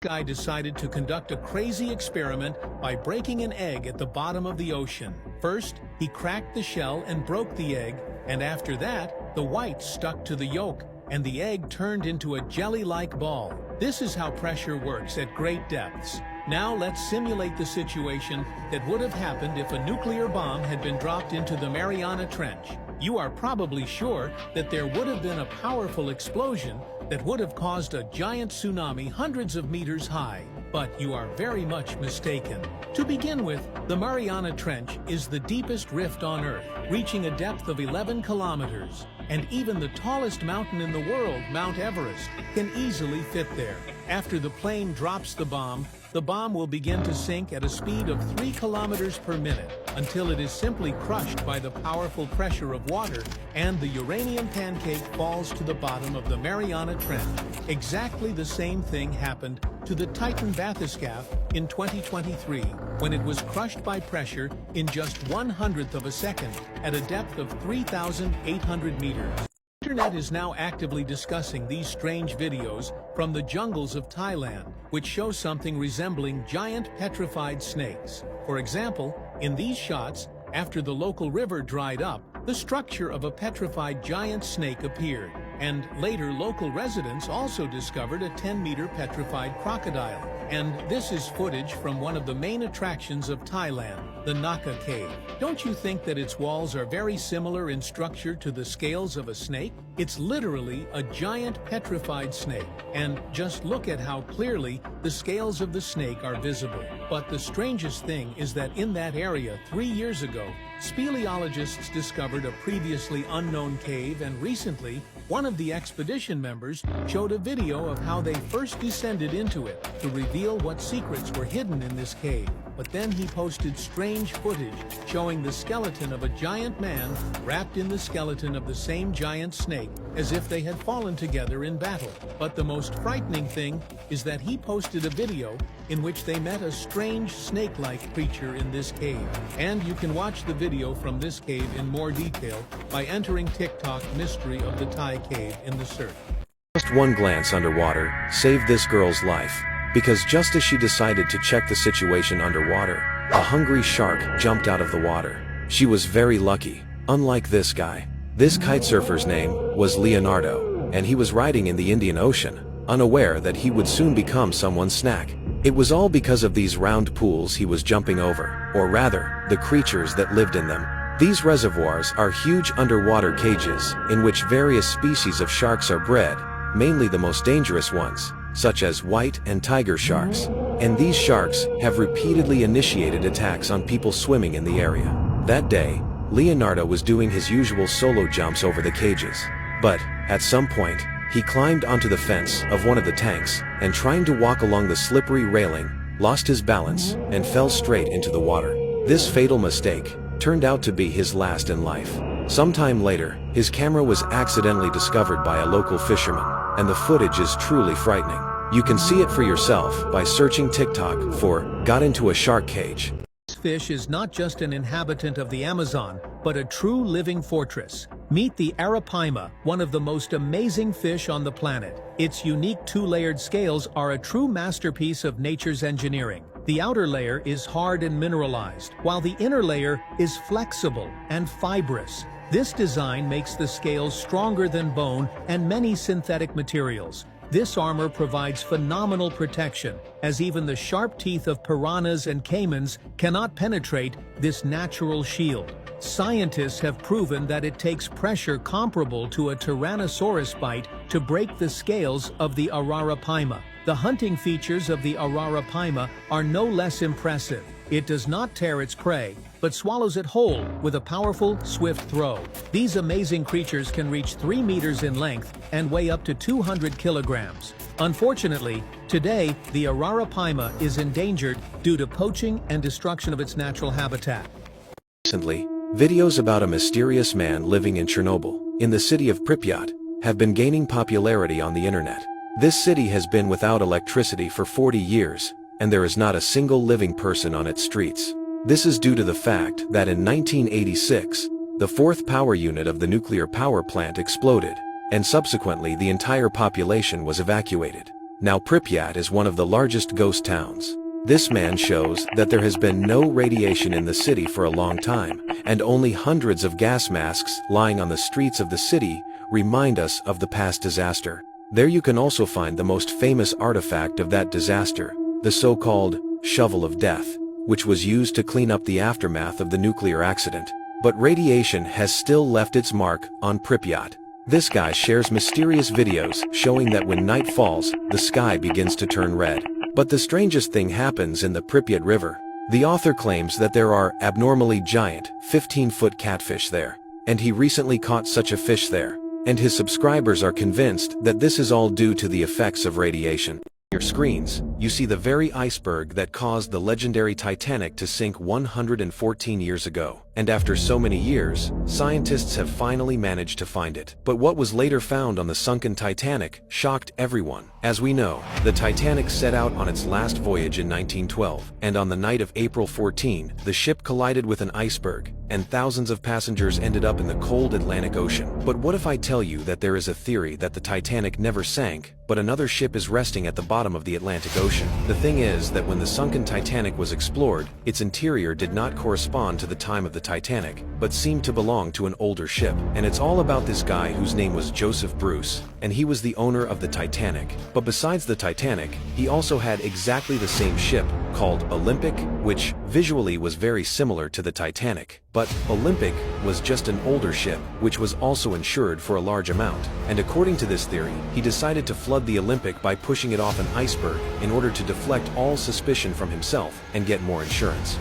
Guy decided to conduct a crazy experiment by breaking an egg at the bottom of the ocean. First, he cracked the shell and broke the egg, and after that, the white stuck to the yolk, and the egg turned into a jelly-like ball. This is how pressure works at great depths. Now let's simulate the situation that would have happened if a nuclear bomb had been dropped into the Mariana Trench. You are probably sure that there would have been a powerful explosion that would have caused a giant tsunami hundreds of meters high. But you are very much mistaken. To begin with, the Mariana Trench is the deepest rift on Earth, reaching a depth of 11 kilometers. And even the tallest mountain in the world, Mount Everest, can easily fit there. After the plane drops the bomb will begin to sink at a speed of 3 kilometers per minute until it is simply crushed by the powerful pressure of water, and the uranium pancake falls to the bottom of the Mariana Trench. Exactly the same thing happened to the Titan bathyscaphe in 2023, when it was crushed by pressure in just 1/100th of a second at a depth of 3,800 meters. The internet is now actively discussing these strange videos from the jungles of Thailand, which show something resembling giant petrified snakes. For example, in these shots, after the local river dried up, the structure of a petrified giant snake appeared, and later local residents also discovered a 10-meter petrified crocodile. And this is footage from one of the main attractions of Thailand, the Naka Cave. Don't you think that its walls are very similar in structure to the scales of a snake? It's literally a giant petrified snake, and just look at how clearly the scales of the snake are visible. But the strangest thing is that in that area 3 years ago, speleologists discovered a previously unknown cave, and recently, one of the expedition members showed a video of how they first descended into it to reveal what secrets were hidden in this cave. But then he posted strange footage showing the skeleton of a giant man wrapped in the skeleton of the same giant snake, as if they had fallen together in battle. But the most frightening thing is that he posted a video in which they met a strange snake-like creature in this cave. And you can watch the video from this cave in more detail by entering TikTok Mystery of the Thai Cave in the search. Just one glance underwater saved this girl's life, because just as she decided to check the situation underwater, a hungry shark jumped out of the water. She was very lucky, unlike this guy. This kitesurfer's name was Leonardo, and he was riding in the Indian Ocean, unaware that he would soon become someone's snack. It was all because of these round pools he was jumping over, or rather, the creatures that lived in them. These reservoirs are huge underwater cages in which various species of sharks are bred, mainly the most dangerous ones, such as white and tiger sharks. And these sharks have repeatedly initiated attacks on people swimming in the area. That day, Leonardo was doing his usual solo jumps over the cages. But, at some point, he climbed onto the fence of one of the tanks, and trying to walk along the slippery railing, lost his balance and fell straight into the water. This fatal mistake turned out to be his last in life. Sometime later, his camera was accidentally discovered by a local fisherman, and the footage is truly frightening. You can see it for yourself by searching TikTok for "got into a shark cage." This fish is not just an inhabitant of the Amazon, but a true living fortress. Meet the Arapaima, one of the most amazing fish on the planet. Its unique two-layered scales are a true masterpiece of nature's engineering. The outer layer is hard and mineralized, while the inner layer is flexible and fibrous. This design makes the scales stronger than bone and many synthetic materials. This armor provides phenomenal protection, as even the sharp teeth of piranhas and caimans cannot penetrate this natural shield. Scientists have proven that it takes pressure comparable to a Tyrannosaurus bite to break the scales of the Ararapaima. The hunting features of the Ararapaima are no less impressive. It does not tear its prey, but swallows it whole with a powerful, swift throw. These amazing creatures can reach 3 meters in length and weigh up to 200 kilograms. Unfortunately, today, the Ararapaima is endangered due to poaching and destruction of its natural habitat. Recently, videos about a mysterious man living in Chernobyl, in the city of Pripyat, have been gaining popularity on the internet. This city has been without electricity for 40 years, and there is not a single living person on its streets. This is due to the fact that in 1986, the fourth power unit of the nuclear power plant exploded, and subsequently the entire population was evacuated. Now Pripyat is one of the largest ghost towns. This man shows that there has been no radiation in the city for a long time, and only hundreds of gas masks lying on the streets of the city remind us of the past disaster. There you can also find the most famous artifact of that disaster, the so-called shovel of death, which was used to clean up the aftermath of the nuclear accident. But radiation has still left its mark on Pripyat. This guy shares mysterious videos showing that when night falls, the sky begins to turn red. But the strangest thing happens in the Pripyat River. The author claims that there are abnormally giant, 15-foot catfish there, and he recently caught such a fish there, and his subscribers are convinced that this is all due to the effects of radiation. On your screens, you see the very iceberg that caused the legendary Titanic to sink 114 years ago. And after so many years, scientists have finally managed to find it. But what was later found on the sunken Titanic shocked everyone. As we know, the Titanic set out on its last voyage in 1912, and on the night of April 14, the ship collided with an iceberg, and thousands of passengers ended up in the cold Atlantic Ocean. But what if I tell you that there is a theory that the Titanic never sank, but another ship is resting at the bottom of the Atlantic Ocean? The thing is that when the sunken Titanic was explored, its interior did not correspond to the time of the Titanic, but seemed to belong to an older ship. And it's all about this guy whose name was Joseph Bruce, and he was the owner of the Titanic. But besides the Titanic, he also had exactly the same ship, called Olympic, which visually was very similar to the Titanic. But Olympic was just an older ship, which was also insured for a large amount. And according to this theory, he decided to flood the Olympic by pushing it off an iceberg in order to deflect all suspicion from himself and get more insurance.